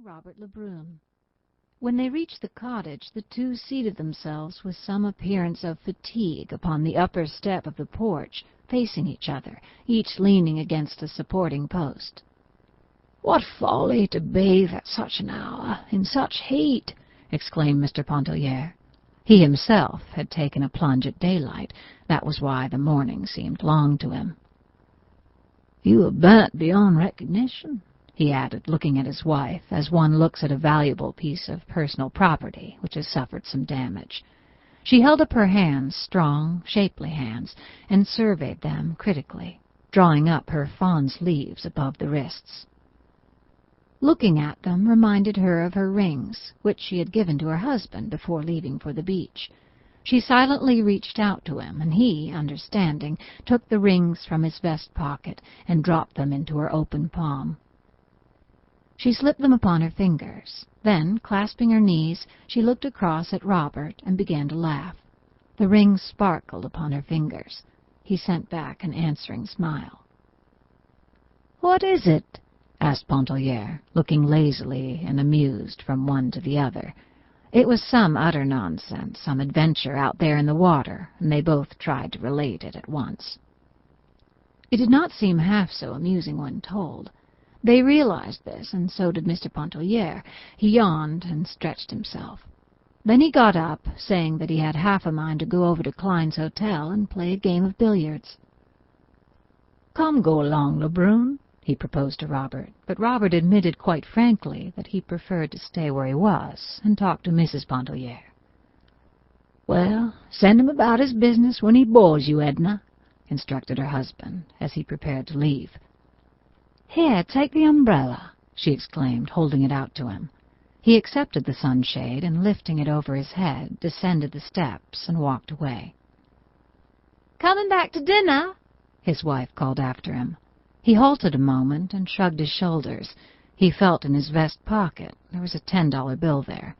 Robert Lebrun. When they reached the cottage, the two seated themselves with some appearance of fatigue upon the upper step of the porch, facing each other, each leaning against a supporting post. "What folly to bathe at such an hour, in such heat!" exclaimed Mr. Pontellier. He himself had taken a plunge at daylight. That was why the morning seemed long to him. "You are burnt beyond recognition," he added, looking at his wife, as one looks at a valuable piece of personal property which has suffered some damage. She held up her hands, strong, shapely hands, and surveyed them critically, drawing up her fawn sleeves above the wrists. Looking at them reminded her of her rings, which she had given to her husband before leaving for the beach. She silently reached out to him, and he, understanding, took the rings from his vest pocket and dropped them into her open palm. She slipped them upon her fingers. Then, clasping her knees, she looked across at Robert and began to laugh. The rings sparkled upon her fingers. He sent back an answering smile. "What is it?" asked Pontellier, looking lazily and amused from one to the other. It was some utter nonsense, some adventure out there in the water, and they both tried to relate it at once. It did not seem half so amusing when told. They realized this, and so did Mr. Pontellier. He yawned and stretched himself. Then he got up, saying that he had half a mind to go over to Klein's hotel and play a game of billiards. "Come, go along, Lebrun," he proposed to Robert, but Robert admitted quite frankly that he preferred to stay where he was and talk to Mrs. Pontellier. "Well, send him about his business when he bores you, Edna," instructed her husband as he prepared to leave. "Here, take the umbrella," she exclaimed, holding it out to him. He accepted the sunshade and, lifting it over his head, descended the steps and walked away. "Coming back to dinner?" his wife called after him. He halted a moment and shrugged his shoulders. He felt in his vest pocket. There was a $10 bill there.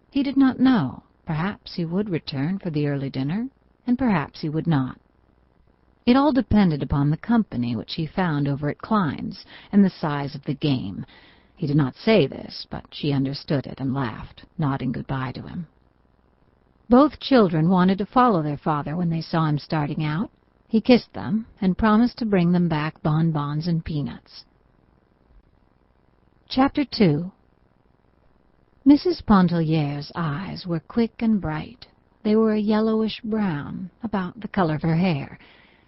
He did not know. Perhaps he would return for the early dinner, and perhaps he would not. It all depended upon the company which he found over at Klein's and the size of the game. He did not say this, but she understood it and laughed, nodding goodbye to him. Both children wanted to follow their father when they saw him starting out. He kissed them and promised to bring them back bonbons and peanuts. Chapter 2. Mrs. Pontellier's eyes were quick and bright. They were a yellowish-brown, about the color of her hair.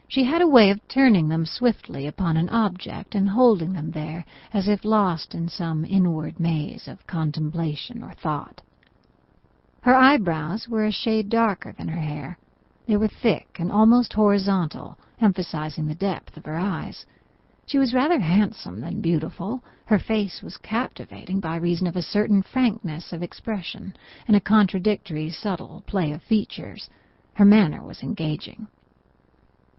She had a way of turning them swiftly upon an object and holding them there as if lost in some inward maze of contemplation or thought. Her eyebrows were a shade darker than her hair. They were thick and almost horizontal, emphasizing the depth of her eyes. She was rather handsome than beautiful. Her face was captivating by reason of a certain frankness of expression and a contradictory, subtle play of features. Her manner was engaging.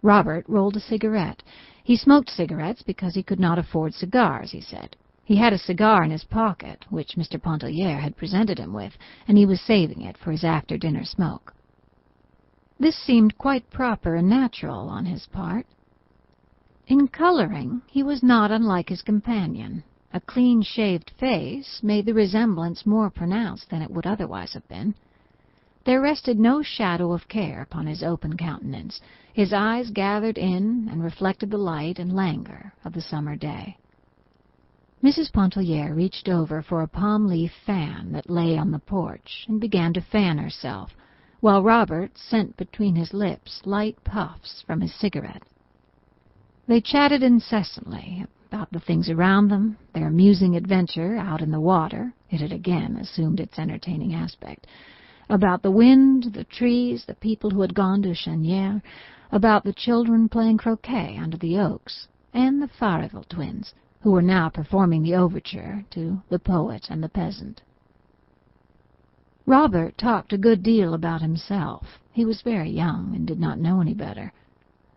Robert rolled a cigarette. He smoked cigarettes because he could not afford cigars, he said. He had a cigar in his pocket, which Mr. Pontellier had presented him with, and he was saving it for his after-dinner smoke. This seemed quite proper and natural on his part. In coloring, he was not unlike his companion. A clean-shaved face made the resemblance more pronounced than it would otherwise have been. There rested no shadow of care upon his open countenance. His eyes gathered in and reflected the light and languor of the summer day. Mrs. Pontellier reached over for a palm-leaf fan that lay on the porch and began to fan herself, while Robert sent between his lips light puffs from his cigarette. They chatted incessantly about the things around them, their amusing adventure out in the water — it had again assumed its entertaining aspect — about the wind, the trees, the people who had gone to Cheniere, about the children playing croquet under the oaks, and the Farival twins, who were now performing the overture to The Poet and the Peasant. Robert talked a good deal about himself. He was very young and did not know any better.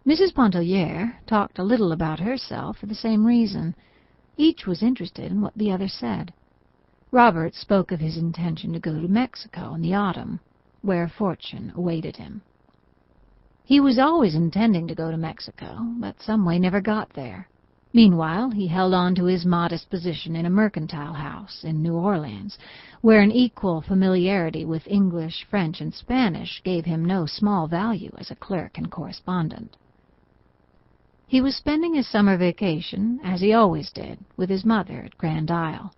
Mrs. Pontellier talked a little about herself for the same reason. Each was interested in what the other said. Robert spoke of his intention to go to Mexico in the autumn, where fortune awaited him. He was always intending to go to Mexico, but some way never got there. Meanwhile, he held on to his modest position in a mercantile house in New Orleans, where an equal familiarity with English, French, and Spanish gave him no small value as a clerk and correspondent. He was spending his summer vacation, as he always did, with his mother at Grand Isle.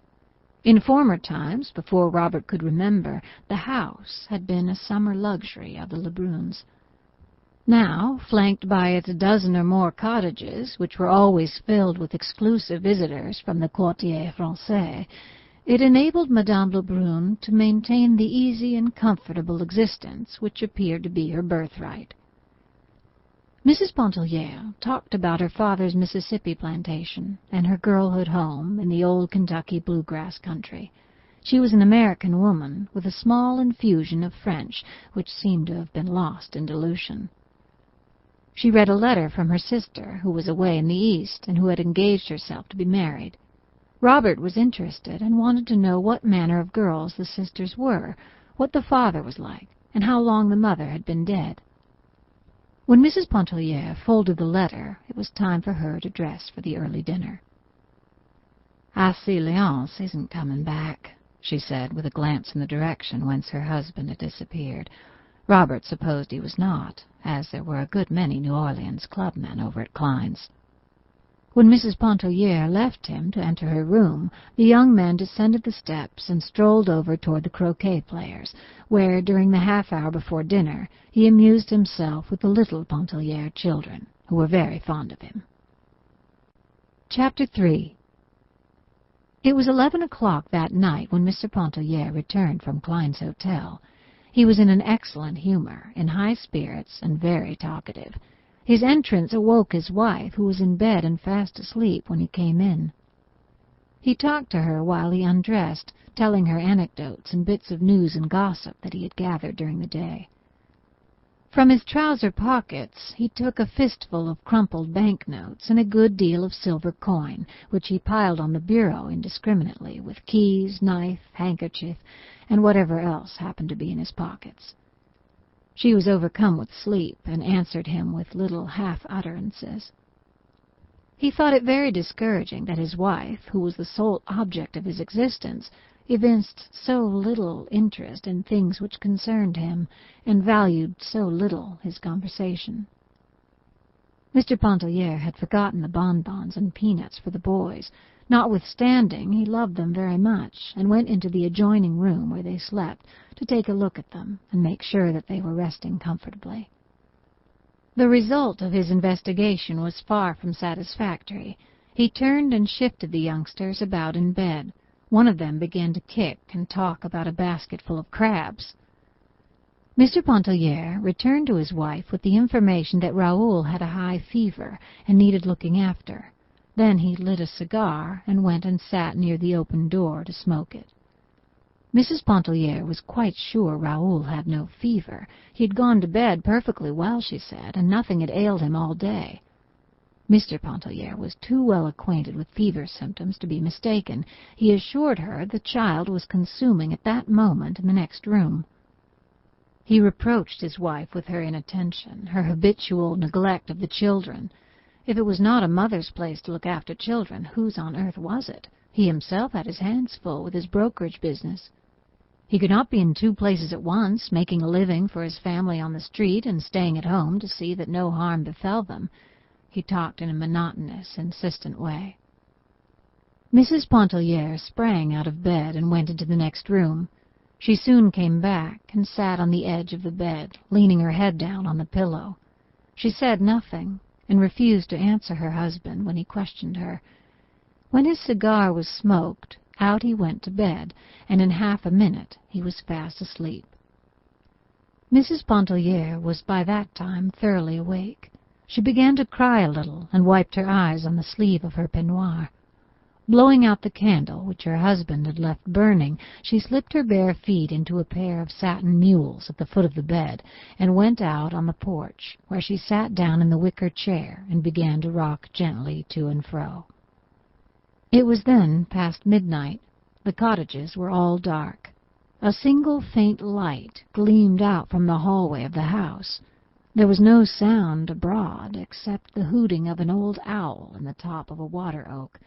In former times, before Robert could remember, the house had been a summer luxury of the Lebruns. Now, flanked by its dozen or more cottages, which were always filled with exclusive visitors from the Quartier Français, it enabled Madame Lebrun to maintain the easy and comfortable existence which appeared to be her birthright. Mrs. Pontellier talked about her father's Mississippi plantation and her girlhood home in the old Kentucky bluegrass country. She was an American woman with a small infusion of French which seemed to have been lost in dilution. She read a letter from her sister, who was away in the East and who had engaged herself to be married. Robert was interested and wanted to know what manner of girls the sisters were, what the father was like, and how long the mother had been dead. When Mrs. Pontellier folded the letter, it was time for her to dress for the early dinner. "I see Léonce isn't coming back," she said, with a glance in the direction whence her husband had disappeared. Robert supposed he was not, as there were a good many New Orleans clubmen over at Klein's. When Mrs. Pontellier left him to enter her room, the young man descended the steps and strolled over toward the croquet players, where, during the half-hour before dinner, he amused himself with the little Pontellier children, who were very fond of him. Chapter 3. It was 11 o'clock that night when Mr. Pontellier returned from Klein's hotel. He was in an excellent humor, in high spirits, and very talkative. His entrance awoke his wife, who was in bed and fast asleep when he came in. He talked to her while he undressed, telling her anecdotes and bits of news and gossip that he had gathered during the day. From his trouser pockets he took a fistful of crumpled banknotes and a good deal of silver coin, which he piled on the bureau indiscriminately, with keys, knife, handkerchief, and whatever else happened to be in his pockets. She was overcome with sleep and answered him with little half-utterances. He thought it very discouraging that his wife, who was the sole object of his existence, evinced so little interest in things which concerned him, and valued so little his conversation. Mr. Pontellier had forgotten the bonbons and peanuts for the boys. Notwithstanding, he loved them very much, and went into the adjoining room where they slept to take a look at them and make sure that they were resting comfortably. The result of his investigation was far from satisfactory. He turned and shifted the youngsters about in bed. One of them began to kick and talk about a basket full of crabs. Mr. Pontellier returned to his wife with the information that Raoul had a high fever and needed looking after. Then he lit a cigar and went and sat near the open door to smoke it. Mrs. Pontellier was quite sure Raoul had no fever. He had gone to bed perfectly well, she said, and nothing had ailed him all day. Mr. Pontellier was too well acquainted with fever symptoms to be mistaken. He assured her the child was consuming at that moment in the next room. He reproached his wife with her inattention, her habitual neglect of the children. If it was not a mother's place to look after children, whose on earth was it? He himself had his hands full with his brokerage business. He could not be in two places at once, making a living for his family on the street and staying at home to see that no harm befell them. He talked in a monotonous, insistent way. Mrs. Pontellier sprang out of bed and went into the next room. She soon came back and sat on the edge of the bed, leaning her head down on the pillow. She said nothing, and refused to answer her husband when he questioned her. When his cigar was smoked, out he went to bed, and in half a minute he was fast asleep. Mrs. Pontellier was by that time thoroughly awake. She began to cry a little and wiped her eyes on the sleeve of her peignoir. Blowing out the candle, which her husband had left burning, she slipped her bare feet into a pair of satin mules at the foot of the bed and went out on the porch, where she sat down in the wicker chair and began to rock gently to and fro. It was then past midnight. The cottages were all dark. A single faint light gleamed out from the hallway of the house. There was no sound abroad except the hooting of an old owl in the top of a water oak.